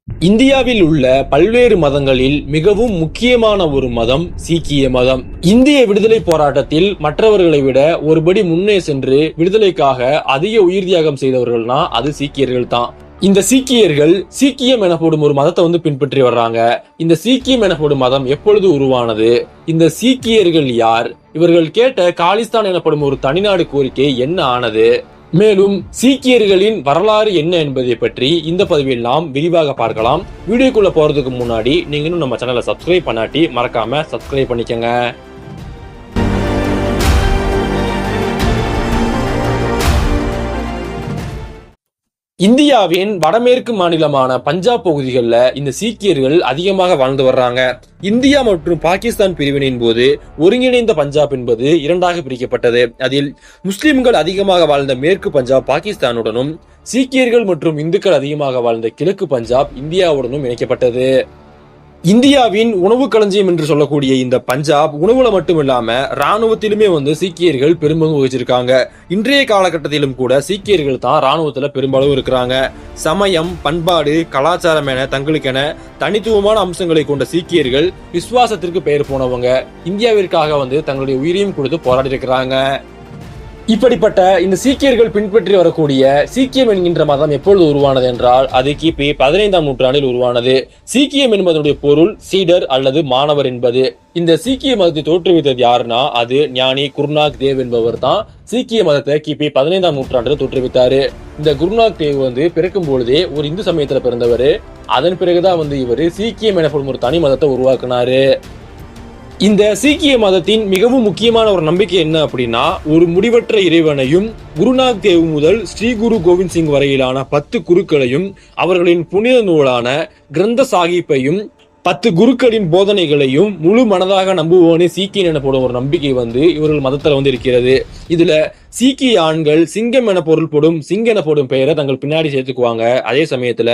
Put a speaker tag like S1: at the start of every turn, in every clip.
S1: இந்தியாவில் உள்ள பல்வேறு மதங்களில் மிகவும் முக்கியமான ஒரு மதம் சீக்கிய மதம். இந்திய விடுதலை போராட்டத்தில் மற்றவர்களை விட ஒருபடி முன்னே சென்று விடுதலைக்காக அதிக உயிர் தியாகம் செய்தவர்கள்னா அது சீக்கியர்கள் தான். இந்த சீக்கியர்கள் சீக்கியம் எனப்படும் ஒரு மதத்தை பின்பற்றி வர்றாங்க. இந்த சீக்கியம் எனப்படும் மதம் எப்பொழுது உருவானது, இந்த சீக்கியர்கள் யார், இவர்கள் கேட்ட காலிஸ்தான் எனப்படும் ஒரு தனிநாடு கோரிக்கை என்ன ஆனது, மேலும் சீக்கியர்களின் வரலாறு என்ன என்பதை பற்றி இந்த பதிவில் நாம் விரிவாக பார்க்கலாம். வீடியோக்குள்ள போறதுக்கு முன்னாடி நீங்க இன்னும் நம்ம சேனலை சப்ஸ்கிரைப் பண்ணாட்டி மறக்காம சப்ஸ்கிரைப் பண்ணிக்கங்க. இந்தியாவின் வடமேற்கு மாநிலமான பஞ்சாப் பகுதிகளில் இந்த சீக்கியர்கள் அதிகமாக வாழ்ந்து வர்றாங்க. இந்தியா மற்றும் பாகிஸ்தான் பிரிவினையின் போது ஒருங்கிணைந்த பஞ்சாப் என்பது இரண்டாக பிரிக்கப்பட்டது. அதில் முஸ்லிம்கள் அதிகமாக வாழ்ந்த மேற்கு பஞ்சாப் பாகிஸ்தானுடனும், சீக்கியர்கள் மற்றும் இந்துக்கள் அதிகமாக வாழ்ந்த கிழக்கு பஞ்சாப் இந்தியாவுடனும் இணைக்கப்பட்டது. இந்தியாவின் உணவு களஞ்சியம் என்று சொல்லக்கூடிய இந்த பஞ்சாப் உணவுல மட்டும் இல்லாம ராணுவத்திலுமே சீக்கியர்கள் பெரும்பங்கு வகிச்சிருக்காங்க. இன்றைய காலகட்டத்திலும் கூட சீக்கியர்கள் தான் ராணுவத்துல பெரும்பாலும் இருக்கிறாங்க. சமயம், பண்பாடு, கலாச்சாரம் என தங்களுக்கென தனித்துவமான அம்சங்களை கொண்ட சீக்கியர்கள் விசுவாசத்திற்கு பெயர் போனவங்க. இந்தியாவிற்காக தங்களுடைய உயிரையும் கொடுத்து போராடி இருக்கிறாங்க. இப்படிப்பட்ட இந்த சீக்கியர்கள் பின்பற்றி வரக்கூடிய சீக்கியம் என்கின்ற மதம் எப்பொழுது உருவானது என்றால் அது கிபி 15ஆம் நூற்றாண்டில் உருவானது. சீக்கியம் என்பதனுடைய பொருள் சீடர் அல்லது மாணவர் என்பது. இந்த சீக்கிய மதத்தை தோற்றுவித்தது யாருன்னா அது ஞானி குருநாக் தேவ் என்பவர் தான் சீக்கிய மதத்தை கிபி 15ஆம் நூற்றாண்டில் தோற்றுவித்தாரு. இந்த குருநாக் தேவ் பிறக்கும் பொழுதே ஒரு இந்து சமயத்துல பிறந்தவர். அதன் பிறகுதான் இவர் சீக்கியம் எனப்படும் ஒரு தனி மதத்தை உருவாக்குனாரு. இந்த சீக்கிய மதத்தின் மிகவும் முக்கியமான ஒரு நம்பிக்கை என்ன அப்படின்னா, ஒரு முடிவற்ற இறைவனையும் குருநாக் தேவ் முதல் ஸ்ரீ குரு கோவிந்த் சிங் வரையிலான 10 குருக்களையும் அவர்களின் புனித நூலான கிரந்த சாஹிப்பையும் 10 குருக்களின் போதனைகளையும் முழு மனதாக நம்புவோனே சீக்கியன் எனப்படும் ஒரு நம்பிக்கை இவர்கள் மதத்துல இருக்கிறது. இதுல சீக்கிய ஆண்கள் சிங்கம் என பொருள்படும் சிங் எனப்படும் பெயரை தங்கள் பின்னாடி சேர்த்துக்குவாங்க. அதே சமயத்துல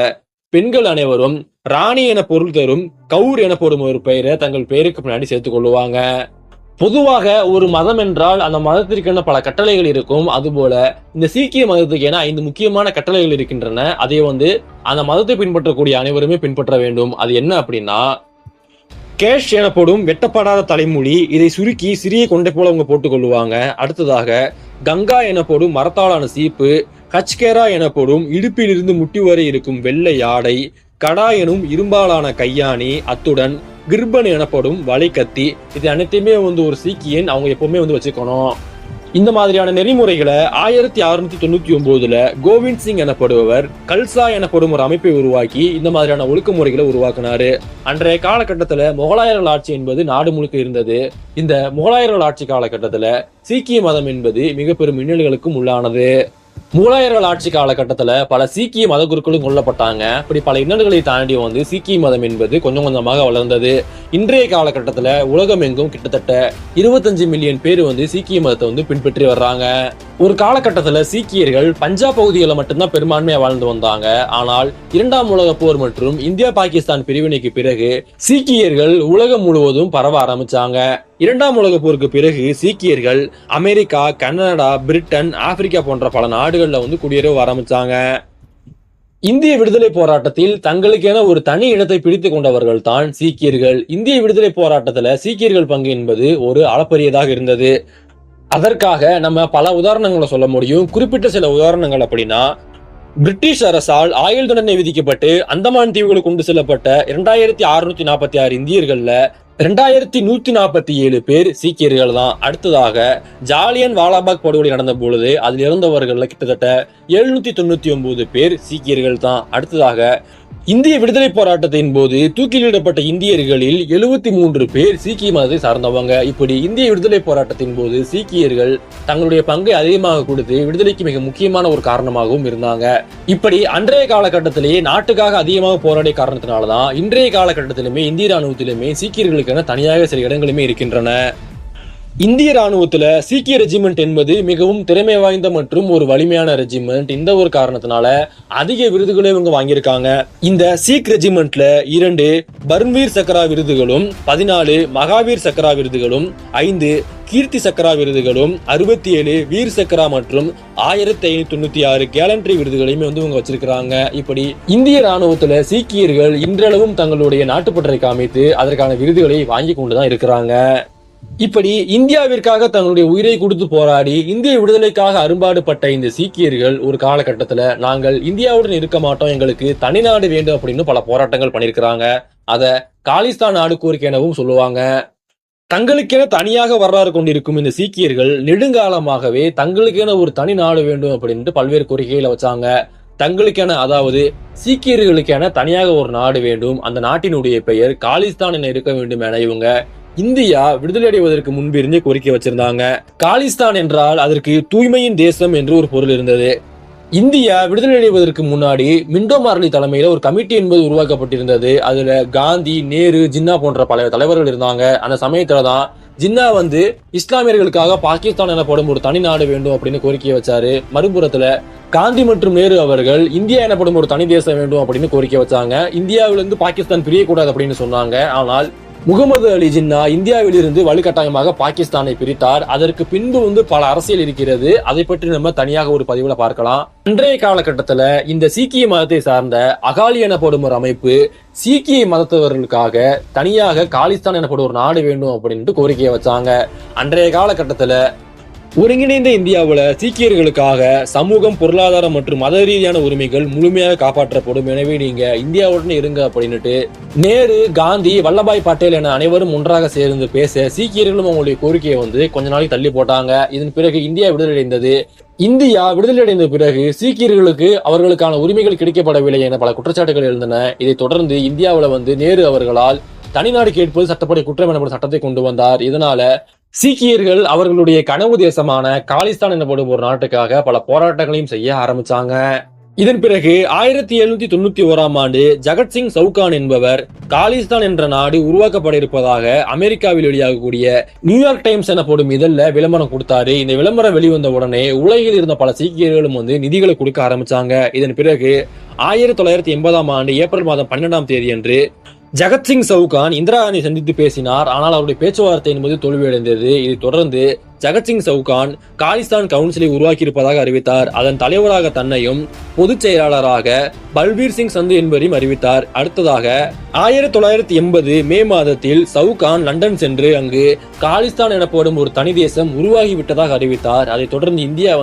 S1: பெண்கள் அனைவரும் ராணி என பொருள் தரும் கவுர் எனப்படும் ஒரு பெயரை தங்கள் பெயருக்கு பின்னாடி சேர்த்துக் கொள்ளுவாங்க. பொதுவாக ஒரு மதம் என்றால் அந்த மதத்திற்கென பல கட்டளைகள் இருக்கும். அதுபோல இந்த சீக்கிய மதத்துக்கு என 5 முக்கியமான கட்டளைகள் இருக்கின்றன. அதை அந்த மதத்தை பின்பற்றக்கூடிய அனைவருமே பின்பற்ற வேண்டும். அது என்ன அப்படின்னா, கேஷ் எனப்படும் வெட்டப்படாத தலைமொழி, இதை சுருக்கி சிறிய கொண்டை போல போட்டுக் கொள்ளுவாங்க. அடுத்ததாக கங்கா எனப்படும் மரத்தாலான சீப்பு, கச்கேரா எனப்படும் இடுப்பிலிருந்து முட்டி வரை இருக்கும் வெள்ளை ஆடை, கடா எனும் இரும்பாலான கையாணி, அத்துடன் கிர்பன் எனப்படும் வளைக்கத்தி. இது அனைத்தையுமே ஒரு சீக்கியன் அவங்க எப்பவுமே வச்சுக்கணும். இந்த மாதிரியான நெறிமுறைகளை 1699 கோவிந்த் சிங் எனப்படுபவர் கல்சா எனப்படும் ஒரு அமைப்பை உருவாக்கி இந்த மாதிரியான ஒழுக்கமுறைகளை உருவாக்கினாரு. அன்றைய காலகட்டத்துல முகலாயர்கள் ஆட்சி என்பது நாடு முழுக்க இருந்தது. இந்த முகலாயர்கள் ஆட்சி காலகட்டத்துல சீக்கிய மதம் என்பது மிக பெரும் இன்னல்களுக்கும் உள்ளானது. முகலாயர்கள் ஆட்சி காலகட்டத்துல பல சீக்கிய மத குருக்களும் கொல்லப்பட்டாங்க. அப்படி பல இன்னல்களை தாண்டி சீக்கிய மதம் என்பது கொஞ்சம் கொஞ்சமாக வளர்ந்தது. இன்றைய காலகட்டத்துல உலகம் எங்கும் கிட்டத்தட்ட 25 மில்லியன் பேர் சீக்கிய மதத்தை பின்பற்றி வர்றாங்க. ஒரு காலகட்டத்துல சீக்கியர்கள் பஞ்சாப் பகுதிகளில் மட்டும்தான் பெரும்பான்மையா வாழ்ந்து வந்தாங்க. ஆனால் 2ஆம் உலக போர் மற்றும் இந்தியா பாகிஸ்தான் பிரிவினைக்கு பிறகு சீக்கியர்கள் உலகம் முழுவதும் பரவ ஆரம்பிச்சாங்க. 2ஆம் உலக போருக்கு பிறகு சீக்கியர்கள் அமெரிக்கா, கனடா, பிரிட்டன், ஆப்பிரிக்கா போன்ற பல நாடுகள்ல குடியேற ஆரம்பிச்சாங்க. இந்திய விடுதலை போராட்டத்தில் தங்களுக்கென ஒரு தனி இடத்தை பிடித்துக் கொண்டவர்கள் தான் சீக்கியர்கள். இந்திய விடுதலை போராட்டத்துல சீக்கியர்கள் பங்கு என்பது ஒரு அளப்பரியதாக இருந்தது. அதற்காக நம்ம பல உதாரணங்களை சொல்ல முடியும். குறிப்பிட்ட சில உதாரணங்கள் அப்படின்னா, பிரிட்டிஷ் அரசால் ஆயுள் தண்டனை விதிக்கப்பட்டு அந்தமான் தீவுகளுக்கு கொண்டு செல்லப்பட்ட 2646 இந்தியர்கள்ல 2147 பேர் சீக்கியர்கள் தான். அடுத்ததாக ஜாலியன் வாலாபாக் படுகொலை நடந்த பொழுது அதில் இறந்தவர்கள் கிட்டத்தட்ட 799 பேர் சீக்கியர்கள் தான். அடுத்ததாக இந்திய விடுதலை போராட்டத்தின் போது தூக்கிலிடப்பட்ட இந்தியர்களில் 73 பேர் சீக்கிய மதத்தை சார்ந்தவங்க. இப்படி இந்திய விடுதலை போராட்டத்தின் போது சீக்கியர்கள் தங்களுடைய பங்கை அதிகமாக கொடுத்து விடுதலைக்கு மிக முக்கியமான ஒரு காரணமாகவும் இருந்தாங்க. இப்படி அன்றைய காலகட்டத்திலேயே நாட்டுக்காக அதிகமாக போராடிய காரணத்தினாலதான் இன்றைய காலகட்டத்திலுமே இந்திய ராணுவத்திலுமே சீக்கியர்களுக்கான தனியாக சில இடங்களுமே இருக்கின்றன. இந்திய ராணுவத்துல சீக்கிய ரெஜிமெண்ட் என்பது மிகவும் திறமை வாய்ந்த மற்றும் ஒரு வலிமையான ரெஜிமெண்ட். இந்த ஒரு காரணத்தினால அதிக விருதுகளை இவங்க வாங்கியிருக்காங்க. இந்த சீக் ரெஜிமெண்ட்ல 2 பர்ன்வீர் சக்ரா விருதுகளும் 14 மகாவீர் சக்ரா விருதுகளும் 5 கீர்த்தி சக்ரா விருதுகளும் 67 வீர் சக்ரா மற்றும் 1596 கேலண்ட்ரி விருதுகளையுமே இவங்க வச்சிருக்காங்க. இப்படி இந்திய ராணுவத்துல சீக்கியர்கள் இன்றளவும் தங்களுடைய நாட்டுப்பற்றை காமித்து அதற்கான விருதுகளை வாங்கி கொண்டுதான் இருக்கிறாங்க. இப்படி இந்தியாவிற்காக தங்களுடைய உயிரை கொடுத்து போராடி இந்திய விடுதலைக்காக அரும்பாடுபட்ட இந்த சீக்கியர்கள் ஒரு காலகட்டத்துல நாங்கள் இந்தியாவுடன் இருக்க மாட்டோம், எங்களுக்கு தனிநாடு வேண்டும் அப்படின்னு பல போராட்டங்கள் பண்ணிருக்கிறாங்க. அத காலிஸ்தான் நாடு கோரிக்கை எனவும் சொல்லுவாங்க. தங்களுக்கென தனியாக வரலாறு கொண்டிருக்கும் இந்த சீக்கியர்கள் நெடுங்காலமாகவே தங்களுக்கென ஒரு தனி நாடு வேண்டும் அப்படின்ட்டு பல்வேறு கோரிக்கைகளை வச்சாங்க. தங்களுக்கென, அதாவது சீக்கியர்களுக்கென தனியாக ஒரு நாடு வேண்டும், அந்த நாட்டினுடைய பெயர் காலிஸ்தான் என இருக்க வேண்டும் என இவங்க இந்தியா விடுதலை அடைவதற்கு முன்பிருந்தே கோரிக்கை வச்சிருந்தாங்க. காலிஸ்தான் என்றால் அதற்கு தூய்மையின் தேசம் என்று ஒரு பொருள் இருந்தது. இந்தியா விடுதலை அடைவதற்கு முன்னாடி மிண்டோ மார்லி தலைமையில ஒரு கமிட்டி என்பது உருவாக்கப்பட்டிருந்தது. அதுல காந்தி, நேரு, ஜின்னா போன்ற பல தலைவர்கள் இருந்தாங்க. அந்த சமயத்துலதான் ஜின்னா இஸ்லாமியர்களுக்காக பாகிஸ்தான் எனப்படும் ஒரு தனி நாடு வேண்டும் அப்படின்னு கோரிக்கை வச்சாரு. மறுபுறத்துல காந்தி மற்றும் நேரு அவர்கள் இந்தியா எனப்படும் ஒரு தனி தேசம் வேண்டும் அப்படின்னு கோரிக்கை வச்சாங்க. இந்தியாவிலிருந்து பாகிஸ்தான் பிரியக்கூடாது அப்படின்னு சொன்னாங்க. ஆனால் முகமது அலி ஜின்னா இந்தியாவிலிருந்து வலுக்கட்டாயமாக பாகிஸ்தானை பிரித்தார். அதற்கு பின்பு பல அரசியல் இருக்கிறது. அதை பற்றி நம்ம தனியாக ஒரு பதிவுல பார்க்கலாம். அன்றைய காலகட்டத்துல இந்த சீக்கிய மதத்தை சார்ந்த அகாலி எனப்படும் ஒரு அமைப்பு சீக்கிய மதத்தவர்களுக்காக தனியாக காலிஸ்தான் எனப்படும் ஒரு நாடு வேண்டும் அப்படின்ட்டு கோரிக்கையை வச்சாங்க. அன்றைய காலகட்டத்துல ஒருங்கிணைந்த இந்தியாவுல சீக்கியர்களுக்காக சமூகம், பொருளாதாரம் மற்றும் மத ரீதியான உரிமைகள் முழுமையாக காப்பாற்றப்படும், எனவே நீங்க இந்தியாவுடன் இருங்க அப்படின்னுட்டு நேரு, காந்தி, வல்லபாய் பட்டேல் என அனைவரும் ஒன்றாக சேர்ந்து பேச சீக்கியர்களும் அவங்களுடைய கோரிக்கையை கொஞ்ச நாளைக்கு தள்ளி போட்டாங்க. இதன் பிறகு இந்தியா விடுதலை அடைந்தது. இந்தியா விடுதலை அடைந்த பிறகு சீக்கியர்களுக்கு அவர்களுக்கான உரிமைகள் கிடைக்கப்படவில்லை என பல குற்றச்சாட்டுகள் எழுந்தன. இதை தொடர்ந்து இந்தியாவுல நேரு அவர்களால் தனிநாடு கேட்பது சட்டப்படி குற்றம் எனப்படும் சட்டத்தை கொண்டு வந்தார். இதனால சீக்கியர்கள் அவர்களுடைய கனவு தேசமான காலிஸ்தான் எனப்படும் ஒரு நாட்டுக்காக பல போராட்டங்களையும் செய்ய ஆரம்பிச்சாங்க. இதன் பிறகு 1791ஆம் ஆண்டு ஜகத்சிங் சவுகான் என்பவர் காலிஸ்தான் என்ற நாடு உருவாக்கப்பட இருப்பதாக அமெரிக்காவில் வெளியாகக்கூடிய நியூயார்க் டைம்ஸ் எனப்படும் இதழ்ல விளம்பரம் கொடுத்தாரு. இந்த விளம்பரம் வெளிவந்த உடனே உலகில் இருந்த பல சீக்கியர்களும் நிதிகளை கொடுக்க ஆரம்பிச்சாங்க. இதன் பிறகு 1980ஆம் ஆண்டு ஏப்ரல் மாதம் 12ஆம் தேதி அன்று ஜகத்சிங் சவுகான் இந்திரா காந்தி சந்தித்து பேசினார். ஆனால் அவருடைய பேச்சுவார்த்தை என்பது தோல்வியடைந்தது. இதை தொடர்ந்து ஜகத்சிங் சவுகான் காலிஸ்தான் கவுன்சிலை உருவாக்கி இருப்பதாக அறிவித்தார். அதன் தலைவராக தன்னையும் பொதுச் செயலாளராக பல்பீர் சிங் சந்து என்பவரையும் அறிவித்தார். அடுத்ததாக 1980 மே மாதத்தில் சவுகான் லண்டன் சென்று அங்கு காலிஸ்தான் எனப்படும் ஒரு தனி தேசம் உருவாகிவிட்டதாக அறிவித்தார். அதை தொடர்ந்து இந்தியா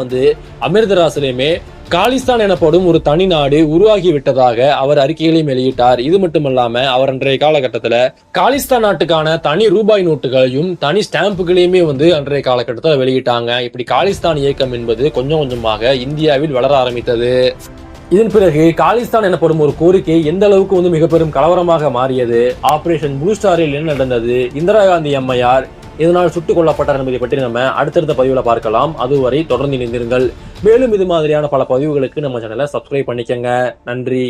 S1: அமிர்தராசிலுமே காலிஸ்தான் எனப்படும் ஒரு தனி நாடு உருவாகிவிட்டதாக அவர் அறிக்கைகளையும் வெளியிட்டார். இது மட்டுமல்லாம அவர் அன்றைய காலகட்டத்துல காலிஸ்தான் நாட்டுக்கான தனி ரூபாய் நோட்டுகளையும் தனி ஸ்டாம்புகளையுமே அன்றைய காலகட்டத்தில் வெளியிட்டாங்க. இப்படி காலிஸ்தான் இயக்கம் என்பது கொஞ்சம் கொஞ்சமாக இந்தியாவில் வளர ஆரம்பித்தது. இதன் பிறகு காலிஸ்தான் எனப்படும் ஒரு கோரிக்கை எந்த அளவுக்கு மிக பெரும் கலவரமாக மாறியது, ஆபரேஷன் ப்ளூ ஸ்டாரில் என்ன நடந்தது, இந்திரா காந்தி அம்மையார் இதனால் சுட்டுக் கொல்லப்பட்டார் என்பதை பற்றி நம்ம அடுத்தடுத்த பதிவுல பார்க்கலாம். அதுவரை தொடர்ந்து இணைந்திருங்கள். மேலும் இது மாதிரியான பல பதிவுகளுக்கு நம்ம சேனலை சப்ஸ்கிரைப் பண்ணிக்கங்க. நன்றி.